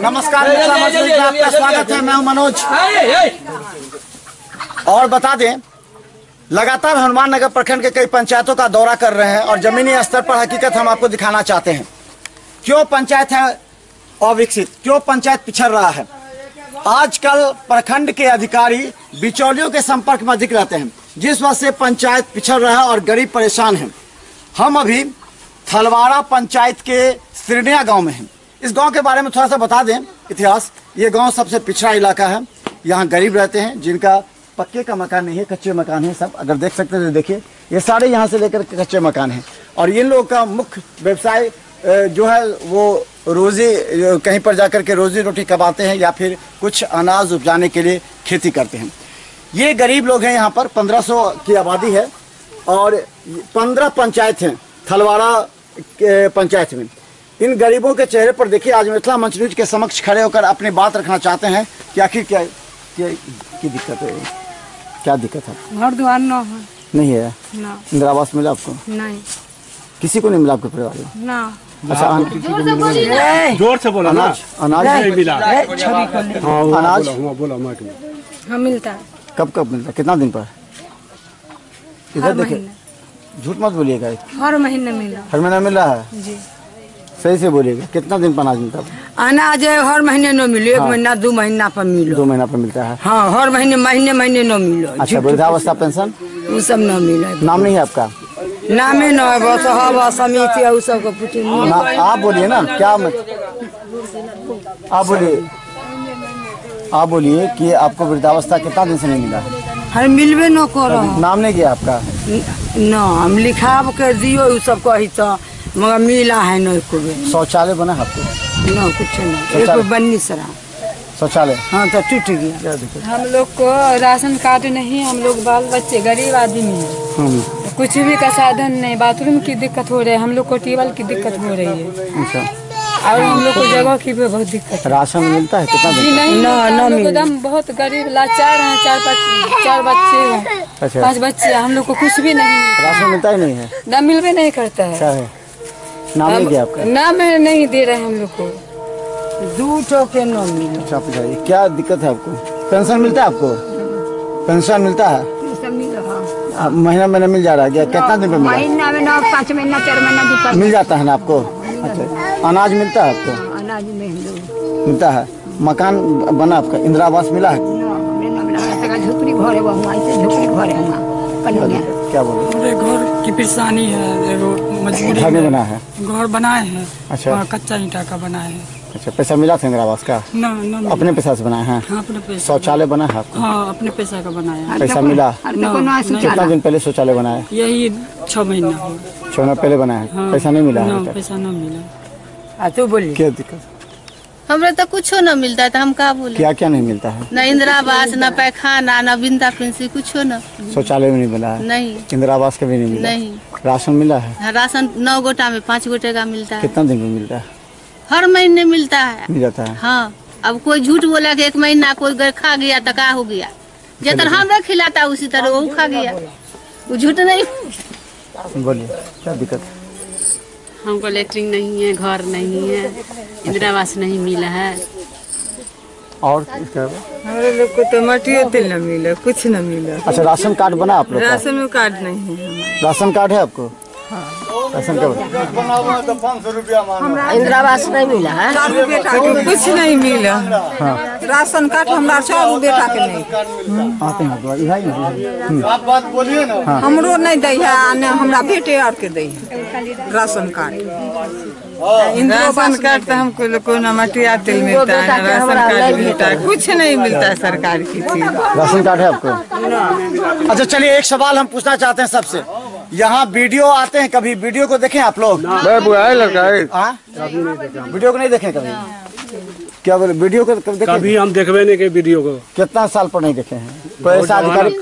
नमस्कार, आपका स्वागत है। मैं हूं मनोज। और बता दें, लगातार हनुमान नगर प्रखंड के कई पंचायतों का दौरा कर रहे हैं और जमीनी स्तर पर हकीकत हम आपको दिखाना चाहते हैं। क्यों पंचायत है अविकसित, क्यों पंचायत पिछड़ रहा है। आजकल प्रखंड के अधिकारी बिचौलियों के संपर्क में अधिक रहते हैं, जिस वजह से पंचायत पिछड़ रहा है और गरीब परेशान है। हम अभी थलवाड़ा पंचायत के सिरनिया गांव में हैं। इस गांव के बारे में थोड़ा सा बता दें इतिहास। ये गांव सबसे पिछड़ा इलाका है। यहाँ गरीब रहते हैं, जिनका पक्के का मकान नहीं है, कच्चे मकान है सब। अगर देख सकते हैं तो देखिए, ये सारे यहाँ से लेकर कच्चे मकान हैं। और इन लोगों का मुख्य व्यवसाय जो है वो रोजी, कहीं पर जाकर के रोजी रोटी कमाते हैं या फिर कुछ अनाज उपजाने के लिए खेती करते हैं। ये गरीब लोग हैं। यहाँ पर 1500 की आबादी है और 15 पंचायत हैं थलवाड़ा पंचायत में। इन गरीबों के चेहरे पर देखिए, आज मिथिला मंच न्यूज के समक्ष खड़े होकर अपनी बात रखना चाहते हैं कि आखिर क्या दिक्कत है, क्या दिक्कत है। घर द्वार नहीं है ना। इंदिरा आवास मिला आपको? नहीं। किसी को नहीं मिला आपके परिवार में? ना। अच्छा, जोर से बोला। अनाज नहीं मिला। अनाज हाँ मिलता। कब मिलता, कितना दिन पर? इधर देखिए, झूठ मत बोलिएगा। हर महीने मिला। हर महीना मिल रहा है जी? सही से बोलिएगा, कितना दिन पर अनाज मिलता है? अनाज हर महीने न मिलो। एक महीना 2 महीना पर मिलो। 2 महीना पर मिलता है। हाँ, हर महीने न मिलो। अच्छा, वृद्धावस्था पेंशन वो सब न मिलो। नाम नहीं है आपका? नाम ही न है, बस हवा समिति है, सब को पूछे। आप बोलिए ना, क्या आप बोलिए कि आपको वृद्धावस्था कितना दिन से नहीं मिला? हर मिलबे न करो। नाम नहीं गया आपका? न, हम लिखाव कर दियो सब कही तो, मगर मिला है न। शौचालय बना है आपको? न, कुछ नहीं। एक बन्नी सरा शौचालय। हाँ तो टूट गया। हम लोग को राशन कार्ड नहीं, हम लोग बाल बच्चे गरीब आदमी हैं। कुछ भी का साधन नहीं, बाथरूम की दिक्कत हो रही है, हम लोग को टेबल की दिक्कत हो रही है। अच्छा। और हम लोग को जगह की भी बहुत दिक्कत है। राशन मिलता है कितना? नहीं, हम लोग एकदम बहुत गरीब लाचार हैं। 4 बच्चे हैं। अच्छा। 5 बच्चे, हम लोग को कुछ भी नहीं। राशन मिलता ही नहीं है? न मिलवे नहीं करता है। क्या है नाम नहीं गया आपका? नाम नहीं दे रहे हम लोग को। 2 टोके न मिले। अच्छा, बताइए क्या दिक्कत है आपको? पेंशन मिलता है आपको? पेंशन मिलता है? महीना मिल जा रहा है क्या? कितना दिन पे मिला? महीना में 5 महीना 4 महीना मिल जाता है ना आपको? अच्छा, अनाज मिलता है आपको? अनाज नहीं मिलता है। मकान बना आपका? इंदिरा आवास मिला है? झोपड़ी घर है। क्या बोले? मेरे घर की परेशानी है, मजबूरी में बना है। घर बनाए हैं। अच्छा, कच्चा ईंटा का बना है। अच्छा, पैसा मिला था इंदिरा आवास का? ना, अपने पैसा से बनाया है? हाँ, अपने पैसा। शौचालय बना है आपको? हाँ, अपने पैसा का बनाया है। पैसा मिला? कितना दिन पहले शौचालय बनाया? यही 6 महीना हो। 6 महीना पहले बनाया है। हाँ, पैसा नहीं मिला? पैसा नहीं मिला। तो बोलिए क्या दिक्कत? हमरे तो कुछ न मिलता है, तो हम क्या बोले? क्या नहीं मिलता है? न इंदिरा आवास, न पैखाना, न वृद्धा पेंशन, कुछ न। शौचालय भी नहीं मिला है? नहीं। इंदिरा आवास का भी नहीं मिला? नहीं। राशन मिला है? राशन 9 गोटा में 5 गोटे का मिलता है। कितना दिन में मिलता है? हर महीने मिलता है। मिल जाता है। हाँ, अब कोई झूठ बोला कि 1 महीना कोई खा गया तो क्या हो गया? जिस तरह हम खिलाता उसी तरह वो खा गया। वो झूठ नहीं। बोलिए क्या दिक्कत है? हमको लेटरिन नहीं है, घर नहीं है, इंदिरा आवास नहीं मिला है। और हमारे लोग को तो मटियो तेल न मिला, कुछ न मिला। अच्छा, राशन कार्ड बना आप लोग? राशन कार्ड नहीं है। राशन कार्ड है आपको? हाँ। राशन कार्ड इंदिरा आवास नहीं मिला है। कुछ नहीं मिला। हाँ। राशन कार्ड हमारा 4 बेटा के नहीं आते हैं। आप बात बोलिए ना। हमरो नहीं दै है, हमरा बेटे और के दै है राशन कार्ड। राशन कार्ड तो हमको कोनो मटिया तेल मिलता है, राशन कार्ड मिलता है, कुछ नहीं मिलता है सरकार की चीज। राशन कार्ड है आपको? अच्छा, चलिए एक सवाल हम पूछना चाहते हैं सबसे। यहाँ वीडियो आते हैं, कभी वीडियो को देखें आप लोग? लड़का है। वीडियो को नहीं देखे कभी? क्या बोले? वीडियो को कभी हम देखबे नहीं के वीडियो को। कितना साल पर नहीं देखे हैं? कोई ऐसा अधिकारी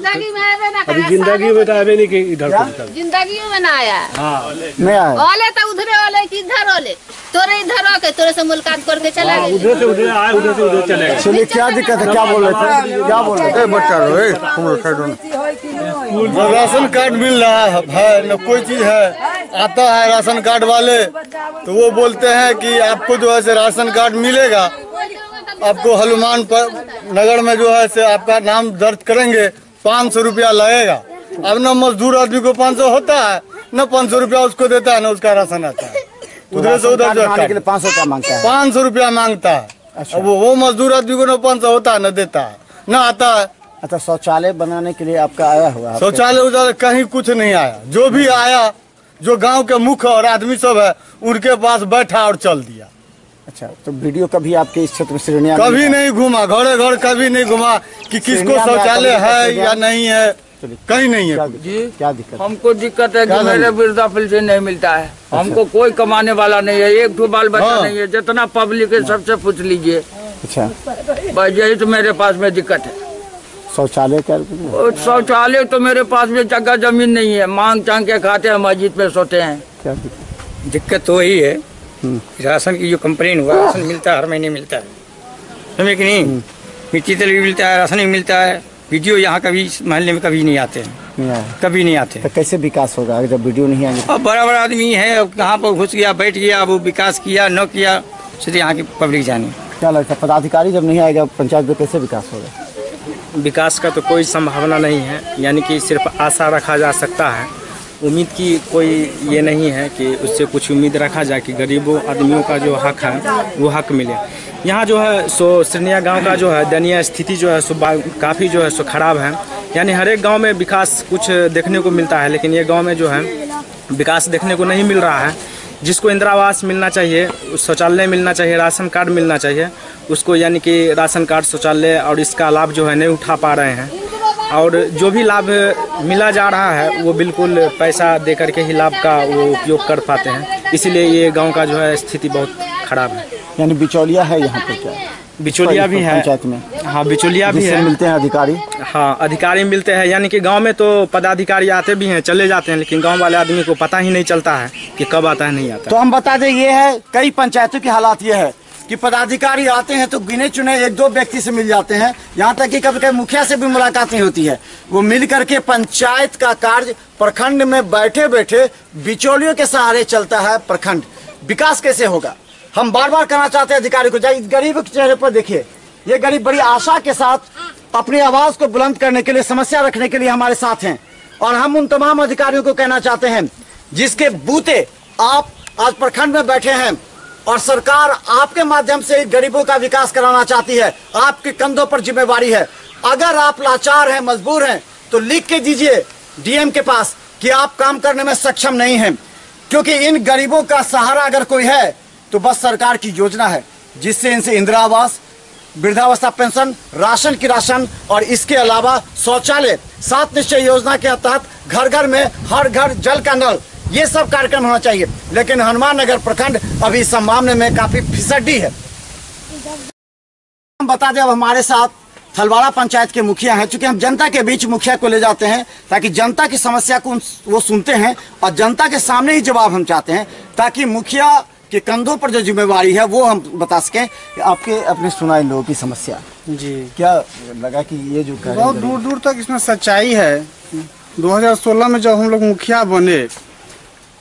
अभी जिंदगी में तो आवे नहीं के इधर जिंदगी में ना आया। नहीं आया? ओले तो उधरे ओले कि इधर ओले, तोरे इधर आके तोरे से मुलाकात करके चला गया। उधर से उधर आए, उधर से उधर चले गए। चलिए, क्या दिक्कत है? क्या बोल रहे थे? क्या बोल रहे थे? राशन कार्ड मिल रहा है न, कोई चीज है। आता है राशन कार्ड वाले तो वो बोलते हैं कि आपको जो है राशन कार्ड मिलेगा, आपको हनुमान पर नगर में जो है से आपका नाम दर्ज करेंगे, 500 रुपया लगेगा। अब न मजदूर आदमी को 500 होता है, न 500 रुपया उसको देता है, न उसका राशन आता है। उधर से उधर के लिए 500 रुपया मांगता है, 500 रुपया मांगता है। अच्छा। अब वो मजदूर आदमी को न 500 होता है, न देता है, न आता है। अच्छा, शौचालय बनाने के लिए आपका आया हुआ है? शौचालय उधर कहीं कुछ नहीं आया। जो भी आया, जो गांव के मुख्य और आदमी सब है, उनके पास बैठा और चल दिया। अच्छा, तो वीडियो कभी आपके इस क्षेत्र में श्रेणियां कभी नहीं घुमा, घरे घर कभी नहीं घुमा कि किसको शौचालय है या नहीं है, कहीं नहीं है। क्या दिक्कत? हमको दिक्कत है कि मेरे वृद्धा पेंशन नहीं मिलता है। हमको कोई कमाने वाला नहीं है, एक ठो बाल बच्चा नहीं है। जितना पब्लिक है सबसे पूछ लीजिए। अच्छा, बस यही तो मेरे पास में दिक्कत है। शौचालय क्या? शौचालय तो मेरे पास में जगह जमीन नहीं है, मांग चांग के खाते हैं, मस्जिद पे सोते हैं। क्या दिक्कत? दिक्कत तो वही है, राशन की जो कंप्लेन हुआ, राशन मिलता है, हर महीने मिलता है, समझे कि नहीं? मिट्टी तेल भी मिलता है, राशन भी मिलता है। वीडियो यहाँ कभी मोहल्ले में कभी नहीं आते हैं, कभी नहीं आते। तो कैसे विकास होगा जब वीडियो नहीं आएंगे? अब बड़ा बड़ा आदमी है, अब कहाँ पर घुस गया, बैठ गया, वो विकास किया न किया, सीधे यहाँ की पब्लिक जाने। क्या लगता है पदाधिकारी जब नहीं आएगा पंचायत में कैसे विकास होगा? विकास का तो कोई संभावना नहीं है, यानी कि सिर्फ आशा रखा जा सकता है। उम्मीद की कोई ये नहीं है कि उससे कुछ उम्मीद रखा जाए कि गरीबों आदमियों का जो हक है वो हक मिले। यहाँ जो है सो श्रेणिया गांव का जो है दयनीय स्थिति जो है सो काफ़ी जो है सो खराब है। यानी हर एक गांव में विकास कुछ देखने को मिलता है, लेकिन ये गांव में जो है विकास देखने को नहीं मिल रहा है। जिसको इंदिरा आवास मिलना चाहिए, शौचालय मिलना चाहिए, राशन कार्ड मिलना चाहिए, उसको यानी कि राशन कार्ड, शौचालय और इसका लाभ जो है नहीं उठा पा रहे हैं। और जो भी लाभ मिला जा रहा है वो बिल्कुल पैसा दे करके ही लाभ का वो उपयोग कर पाते हैं। इसीलिए ये गांव का जो है स्थिति बहुत खराब है। यानी बिचौलिया है यहाँ पर? क्या बिचौलिया भी है पंचायत में? हाँ, बिचौलिया भी है। मिलते हैं अधिकारी? हाँ, अधिकारी मिलते हैं। यानी कि गांव में तो पदाधिकारी आते भी हैं, चले जाते हैं, लेकिन गांव वाले आदमी को पता ही नहीं चलता है कि कब आता है नहीं आता। तो हम बता दें, ये है कई पंचायतों की हालात ये है कि पदाधिकारी आते हैं तो गिने चुने एक दो व्यक्ति से मिल जाते हैं। यहाँ तक कि कभी कभी मुखिया से भी मुलाकात नहीं होती है। वो मिल करके पंचायत का कार्य प्रखंड में बैठे बैठे बिचौलियों के सहारे चलता है। प्रखंड विकास कैसे होगा? हम बार बार कहना चाहते हैं अधिकारी को, जाइए गरीब के चेहरे पर देखिए। ये गरीब बड़ी आशा के साथ अपनी आवाज को बुलंद करने के लिए, समस्या रखने के लिए हमारे साथ हैं। और हम उन तमाम अधिकारियों को कहना चाहते हैं जिसके बूते आप आज प्रखंड में बैठे हैं और सरकार आपके माध्यम से गरीबों का विकास कराना चाहती है। आपके कंधों पर जिम्मेवारी है। अगर आप लाचार हैं, मजबूर हैं, तो लिख के दीजिए डीएम के पास कि आप काम करने में सक्षम नहीं हैं, क्योंकि इन गरीबों का सहारा अगर कोई है तो बस सरकार की योजना है, जिससे इनसे इंदिरा आवास, वृद्धावस्था पेंशन, राशन की राशन और इसके अलावा शौचालय, 7 निश्चय योजना के तहत घर घर में हर घर जल का नल, ये सब कार्यक्रम होना चाहिए। लेकिन हनुमान नगर प्रखंड अभी इस मामले में काफी फिसड्डी है। हम बता दें, अब हमारे साथ थलवाड़ा पंचायत के मुखिया हैं। चूंकि हम जनता के बीच मुखिया को ले जाते हैं ताकि जनता की समस्या को वो सुनते हैं और जनता के सामने ही जवाब हम चाहते हैं, ताकि मुखिया के कंधों पर जो जिम्मेवारी है वो हम बता सकें। आपके अपने सुनाई लोगों की समस्या जी, क्या लगा कि ये जो बहुत दूर दूर तक इसमें सच्चाई है। 2016 में जब हम लोग मुखिया बने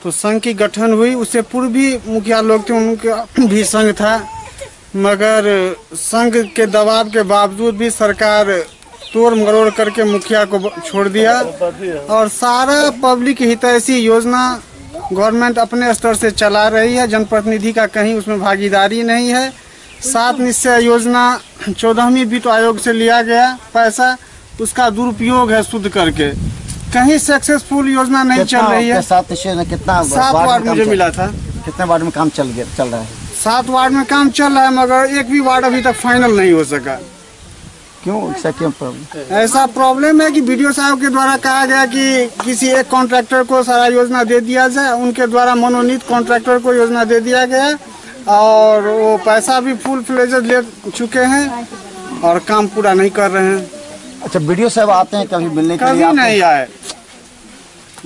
तो संघ की गठन हुई, उससे पूर्व भी मुखिया लोग थे, उनका भी संघ था, मगर संघ के दबाव के बावजूद भी सरकार तोड़ मरोड़ करके मुखिया को छोड़ दिया और सारा पब्लिक हितैषी योजना गवर्नमेंट अपने स्तर से चला रही है। जनप्रतिनिधि का कहीं उसमें भागीदारी नहीं है। 7 निश्चय योजना 14वीं वित्त आयोग से लिया गया पैसा, उसका दुरुपयोग है शुद्ध करके। कहीं सक्सेसफुल योजना नहीं चल रही है। 7 निश्चय में कितना 7 वार्ड मुझे मिला था। कितने वार्ड में काम चल रहा है? 7 वार्ड में काम चल रहा है, मगर एक भी वार्ड अभी तक फाइनल नहीं हो सका। क्यों? ऐसा क्यों प्रॉब्लम? ऐसा प्रॉब्लम है कि बीडीओ साहब के द्वारा कहा गया कि किसी एक कॉन्ट्रैक्टर को सारा योजना दे दिया जाए। उनके द्वारा मनोनीत कॉन्ट्रैक्टर को योजना दे दिया गया और वो पैसा भी फुल फ्लेजेड ले चुके हैं और काम पूरा नहीं कर रहे हैं। अच्छा, बीडीओ साहब आते हैं कभी मिलने के लिए? कभी नहीं आए।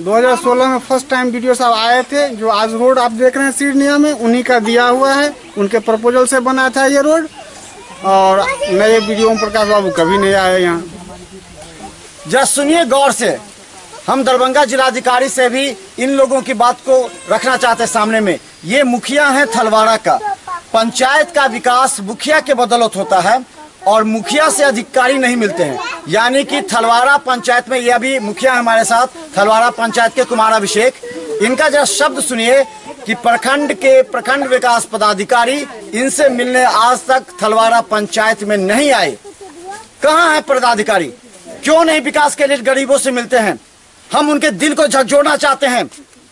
2016 में फर्स्ट टाइम बीडीओ साहब आए थे। जो आज रोड आप देख रहे हैं श्रीनिया में, उन्हीं का दिया हुआ है, उनके प्रपोजल से बना था ये रोड। और नए बीडीओ प्रकाश बाबू कभी नहीं आए यहाँ। जरा सुनिए गौर से। हम दरभंगा जिलाधिकारी से भी इन लोगों की बात को रखना चाहते हैं सामने में। ये मुखिया है थलवाड़ा का, पंचायत का विकास मुखिया के बदौलत होता है और मुखिया से अधिकारी नहीं मिलते हैं। यानी कि थलवाड़ा पंचायत में, ये अभी मुखिया हमारे साथ थलवाड़ा पंचायत के कुमार अभिषेक, इनका जरा शब्द सुनिए कि प्रखंड विकास पदाधिकारी इनसे मिलने आज तक थलवाड़ा पंचायत में नहीं आए। कहाँ है पदाधिकारी? क्यों नहीं विकास के लिए गरीबों से मिलते हैं? हम उनके दिल को झकझोरना चाहते हैं।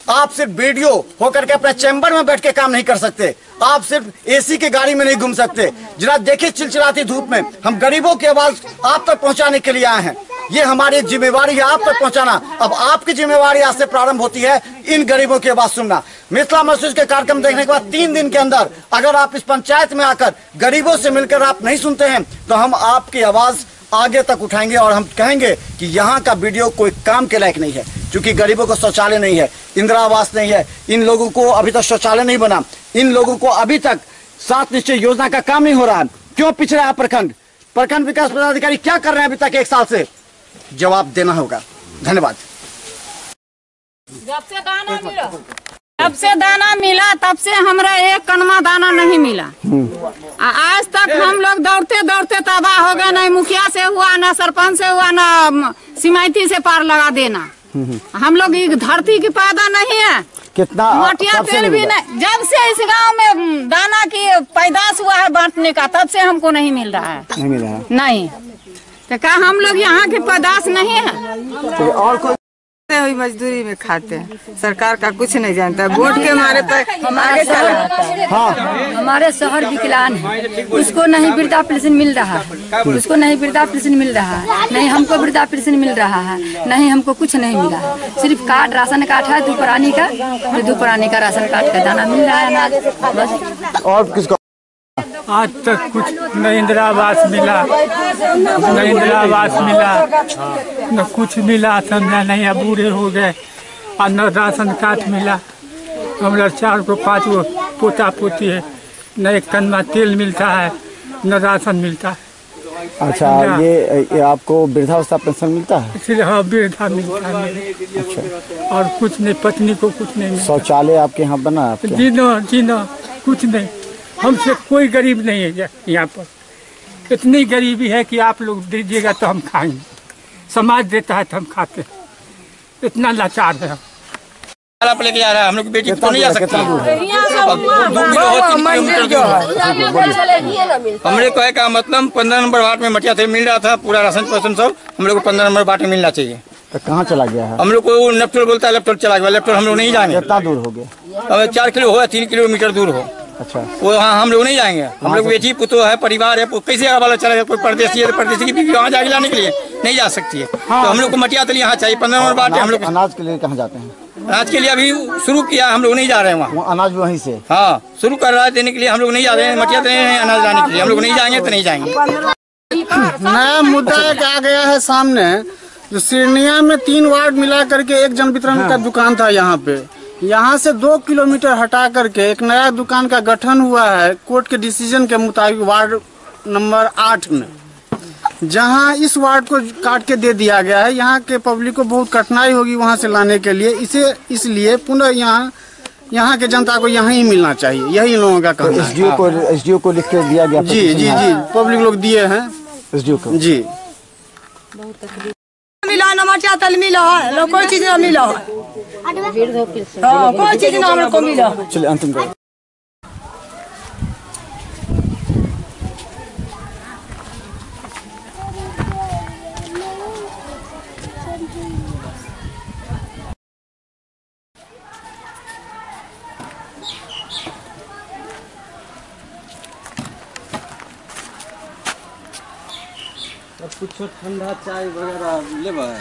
आप सिर्फ वीडियो होकर के अपने चैम्बर में बैठ के काम नहीं कर सकते, आप सिर्फ एसी के गाड़ी में नहीं घूम सकते। जरा देखिए चिलचिलाती धूप में हम गरीबों की आवाज आप तक पहुंचाने के लिए आए हैं। ये हमारी जिम्मेवारी है आप तक पहुंचाना। अब आपकी जिम्मेवारी आज से प्रारंभ होती है इन गरीबों की आवाज सुनना। मिथिला महसूस के कार्यक्रम देखने के बाद 3 दिन के अंदर अगर आप इस पंचायत में आकर गरीबों से मिलकर आप नहीं सुनते हैं तो हम आपकी आवाज आगे तक उठाएंगे और हम कहेंगे कि यहाँ का वीडियो कोई काम के लायक नहीं है, क्योंकि गरीबों को शौचालय नहीं है, इंदिरा आवास नहीं है, इन लोगों को अभी तक शौचालय नहीं बना, इन लोगों को अभी तक 7 निश्चय योजना का काम नहीं हो रहा है। क्यों पिछड़ा है प्रखंड विकास पदाधिकारी क्या कर रहे हैं अभी तक 1 साल से? जवाब देना होगा। धन्यवाद। जब से दाना मिला तब से हमरा 1 कनमा दाना नहीं मिला। आज तक हम लोग दौड़ते दौड़ते तबाह हो गए। नहीं मुखिया से हुआ, ना सरपंच से हुआ, ना सिमाइती से पार लगा देना। हम लोग धरती की पैदा नहीं है। कितना मटिया तेल भी नहीं। जब से इस गांव में दाना की पैदाश हुआ है बांटने का, तब से हमको नहीं मिल रहा है। नहीं मिल रहा है। नहीं तो क्या हम लोग यहाँ की पैदाश नहीं है? तो और कोई हुई मजदूरी में खाते हैं। सरकार का कुछ नहीं जानता। वोट के मारे पर हमारे शहर, हमारे शहर विकलांग है, उसको नहीं वृद्धा पेंशन मिल रहा है, उसको नहीं वृद्धा पेंशन मिल रहा है, नहीं हमको वृद्धा पेंशन मिल रहा है, नहीं हमको कुछ नहीं मिला है। सिर्फ कार्ड, राशन कार्ड है दोपहरानी का, तो दोपहरानी का राशन कार्ड का दाना मिल रहा है अनाज बस। और किसको आज तक कुछ न इंदिरा आवास मिला, न इंदिरा आवास मिला, न कुछ मिला। समझा नहीं, अब बूढ़े हो गए और न राशन कार्ड मिला। हम लोग 4 को 5 को पोता पोती है, न 1 कन्ना तेल मिलता है, न राशन मिलता है। अच्छा, ये आपको वृद्धावस्था पेंशन मिलता है? इसलिए हाँ, वृद्धा मिलता है। अच्छा, और कुछ नहीं, पत्नी को कुछ नहीं मिलता। शौचालय आपके यहाँ बना है? जीना कुछ नहीं। हमसे कोई गरीब नहीं है यहाँ पर। इतनी गरीबी है कि आप लोग दीजिएगा तो हम खाएंगे, समाज देता है तो हम खाते हैं। इतना लाचार है। आप लेके जा रहा है, हम लोग बेटी तो नहीं जा सकते। हमने कहे का मतलब 15 नंबर वार्ड में मटिया तेल मिल रहा था, पूरा राशन पैसन सब हम लोग को 15 नंबर वार्ड में मिलना चाहिए। तो कहाँ चला गया है? हम लोग को लेफ्टोर बोलता है, लेफ्टोर चला गया। लेफ्टोर हम लोग नहीं जाएंगे। कितना दूर हो गया? 4 किलो हो या 3 किलोमीटर दूर हो। अच्छा, वो हाँ, हम लोग नहीं जाएंगे। हम लोग बेटी पुतो है, परिवार है, कैसे वाला चला जाए? कोई परदेसी है तो परदेसी की बीवी वहाँ जाके लाने के लिए नहीं जा सकती है। तो हम लोग को मटिया तेल यहाँ चाहिए। 15 नंबर बात है। हम लोग अनाज के लिए कहाँ जाते हैं? अनाज के लिए अभी शुरू किया, हम लोग नहीं जा रहे हैं वहाँ। अनाज भी वहीं से? हाँ, शुरू कर रहा है देने के लिए। हम लोग नहीं जा रहे हैं, मटिया दे रहे हैं अनाज लाने के लिए। हम लोग नहीं जाएंगे तो नहीं जाएंगे। नया मुद्दा एक आ गया है सामने। जो सिरनिया में 3 वार्ड मिला करके एक जन वितरण का दुकान था। यहाँ से 2 किलोमीटर हटा करके एक नया दुकान का गठन हुआ है कोर्ट के डिसीजन के मुताबिक वार्ड नंबर 8 में, जहाँ इस वार्ड को काट के दे दिया गया है। यहाँ के पब्लिक को बहुत कठिनाई होगी वहाँ से लाने के लिए। इसलिए पुनः यहाँ के जनता को यहाँ ही मिलना चाहिए, यही लोगों का कहना है। एसडीओ को लिख के दिया गया? जी, पब्लिक लोग दिए हैं एसडीओ को। जी, मिला न मटिया तेल मिला है, कोई चीज न मिला है। कोई चीज न हमको मिला। चलिए अंतिम कर। कुछ ठंडा चाय वगैरह लेबा है।